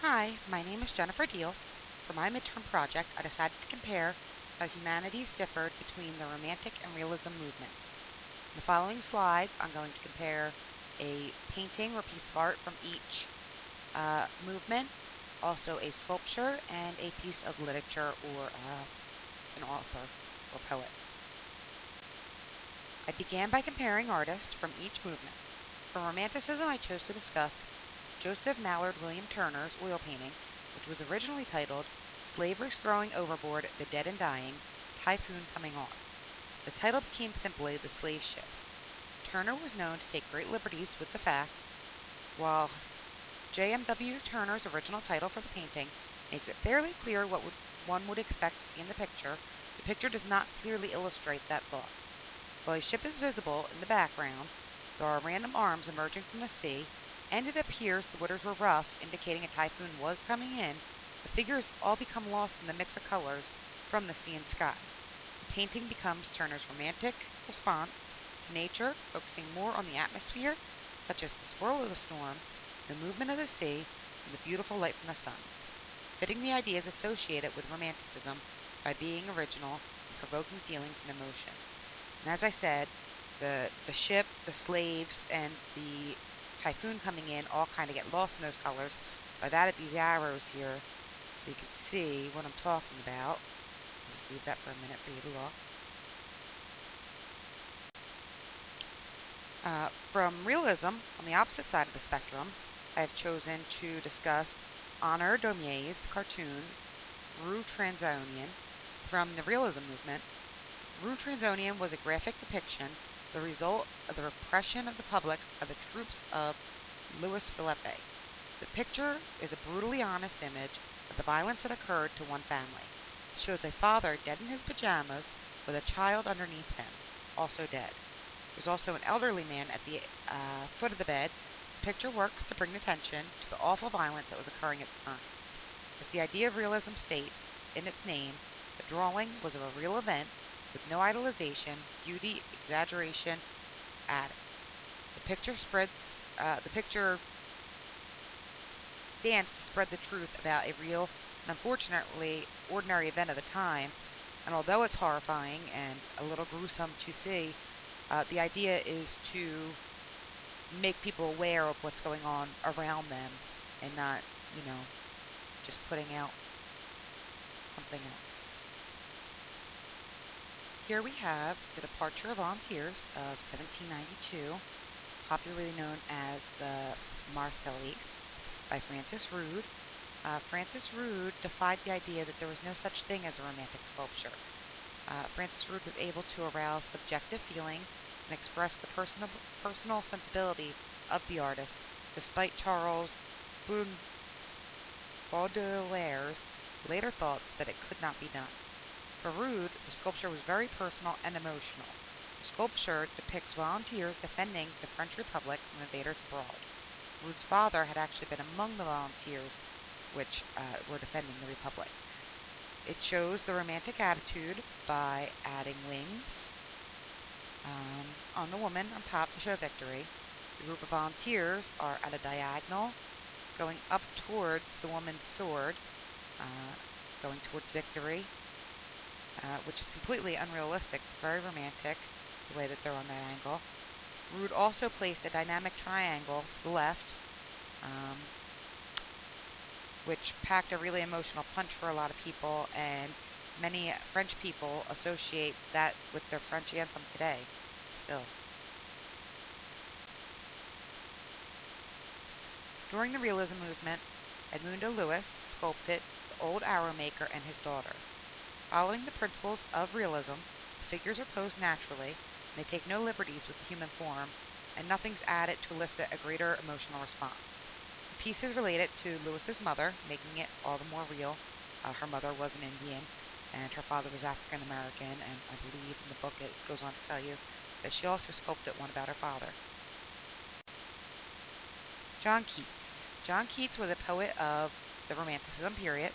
Hi, my name is Jennifer Deal. For my midterm project, I decided to compare how humanities differed between the Romantic and Realism movements. In the following slides, I'm going to compare a painting or piece of art from each movement, also a sculpture, and a piece of literature or an author or poet. I began by comparing artists from each movement. For Romanticism, I chose to discuss Joseph Mallord William Turner's oil painting, which was originally titled Slavers Throwing Overboard the Dead and Dying, Typhoon Coming On. The title became simply The Slave Ship. Turner was known to take great liberties with the facts, while J.M.W. Turner's original title for the painting makes it fairly clear what one would expect to see in the picture does not clearly illustrate that thought. While a ship is visible in the background, there are random arms emerging from the sea, and it appears the waters were rough, indicating a typhoon was coming in. The figures all become lost in the mix of colors from the sea and sky. The painting becomes Turner's romantic response to nature, focusing more on the atmosphere, such as the swirl of the storm, the movement of the sea, and the beautiful light from the sun, fitting the ideas associated with Romanticism by being original and provoking feelings and emotions. And as I said, the ship, the slaves, and the typhoon coming in all kind of get lost in those colors. So I've added these arrows here so you can see what I'm talking about. Just leave that for a minute for you to look. From realism, on the opposite side of the spectrum, I have chosen to discuss Honor Domier's cartoon, Rue Transonian. From the realism movement, Rue Transonian was a graphic depiction, the result of the repression of the public by the troops of Louis Philippe. The picture is a brutally honest image of the violence that occurred to one family. It shows a father dead in his pajamas with a child underneath him, also dead. There's also an elderly man at the foot of the bed. The picture works to bring attention to the awful violence that was occurring at the time. As the idea of realism states in its name, the drawing was of a real event with no idolization, beauty, exaggeration added. The picture stands to spread the truth about a real and unfortunately ordinary event of the time. And although it's horrifying and a little gruesome to see, the idea is to make people aware of what's going on around them and not, just putting out something else. Here we have the departure of volunteers of 1792, popularly known as the Marseillaise, by Francis Rude. Francis Rude defied the idea that there was no such thing as a romantic sculpture. Francis Rude was able to arouse subjective feelings and express the personal sensibility of the artist, despite Charles Baudelaire's later thoughts that it could not be done. For Rude, the sculpture was very personal and emotional. The sculpture depicts volunteers defending the French Republic from invaders abroad. Rude's father had actually been among the volunteers which were defending the Republic. It shows the romantic attitude by adding wings on the woman on top to show victory. The group of volunteers are at a diagonal, going up towards the woman's sword, going towards victory, which is completely unrealistic, but very romantic, the way that they're on that angle. Rude also placed a dynamic triangle to the left, which packed a really emotional punch for a lot of people, and many French people associate that with their French anthem today, still. During the realism movement, Edmundo Louis sculpted the old arrow maker and his daughter. Following the principles of realism, the figures are posed naturally, and they take no liberties with the human form, and nothing's added to elicit a greater emotional response. The piece is related to Louis's mother, making it all the more real. Her mother was an Indian, and her father was African American, and I believe in the book it goes on to tell you that she also sculpted one about her father. John Keats. John Keats was a poet of the Romanticism period.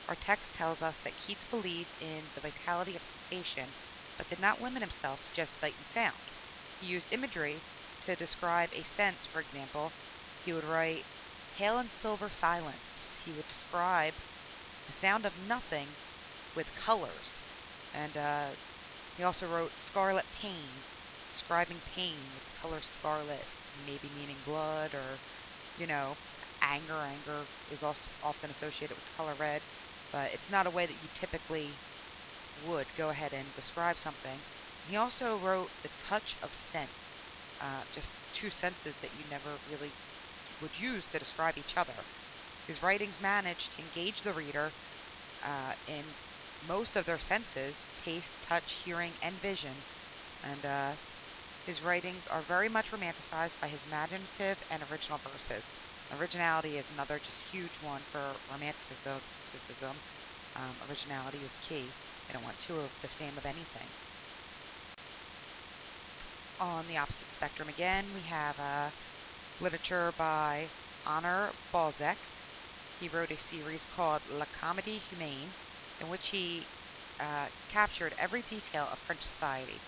Our text tells us that Keats believed in the vitality of sensation, but did not limit himself to just sight and sound. He used imagery to describe a sense. For example, he would write, "Pale and silver silence, he would describe the sound of nothing with colors. And he also wrote Scarlet Pain, describing pain with the color scarlet, maybe meaning blood or, you know, anger. Anger is also often associated with the color red, but it's not a way that you typically would go ahead and describe something. He also wrote The Touch of Scent, just two senses that you never really would use to describe each other. His writings manage to engage the reader in most of their senses: taste, touch, hearing, and vision. And his writings are very much romanticized by his imaginative and original verses. Originality is another just huge one for Romanticism. Originality is key. I don't want two of the same of anything. On the opposite spectrum again, we have literature by Honor Balzac. He wrote a series called La Comédie Humaine, in which he captured every detail of French society.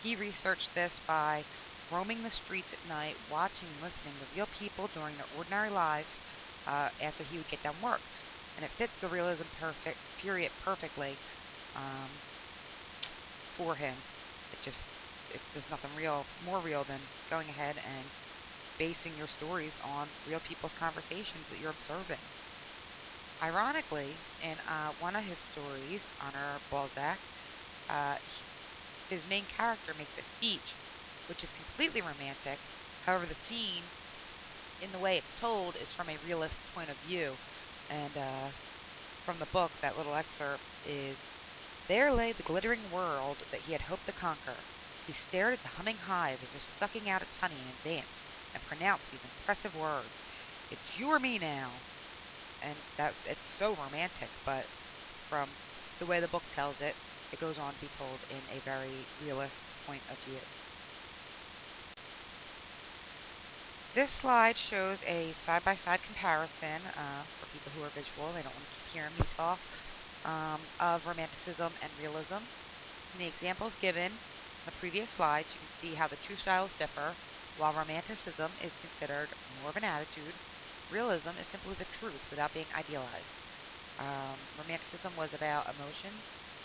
He researched this by roaming the streets at night, watching and listening to real people during their ordinary lives after he would get done work. And it fits the realism period perfectly for him. There's nothing more real than going ahead and basing your stories on real people's conversations that you're observing. Ironically, in one of his stories, Honor Balzac, uh, his main character makes a speech, which is completely romantic. However, the scene, in the way it's told, is from a realist point of view. And from the book, that little excerpt is: there lay the glittering world that he had hoped to conquer. He stared at the humming hive as if sucking out its honey, and advanced and pronounced these impressive words: "It's you or me now." And it's so romantic, but from the way the book tells it, it goes on to be told in a very realist point of view. This slide shows a side-by-side comparison for people who are visual. They don't want to keep hearing me talk, of Romanticism and Realism. In the examples given in the previous slides, you can see how the two styles differ. While Romanticism is considered more of an attitude, Realism is simply the truth without being idealized. Romanticism was about emotion,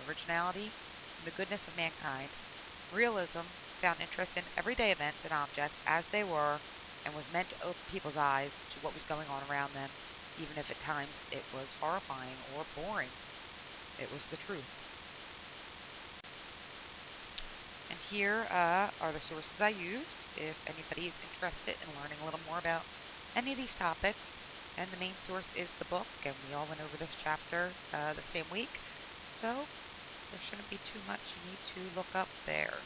originality, and the goodness of mankind. Realism found interest in everyday events and objects as they were, and was meant to open people's eyes to what was going on around them, even if at times it was horrifying or boring. It was the truth. And here are the sources I used if anybody is interested in learning a little more about any of these topics. And the main source is the book, and we all went over this chapter the same week, so there shouldn't be too much you need to look up there.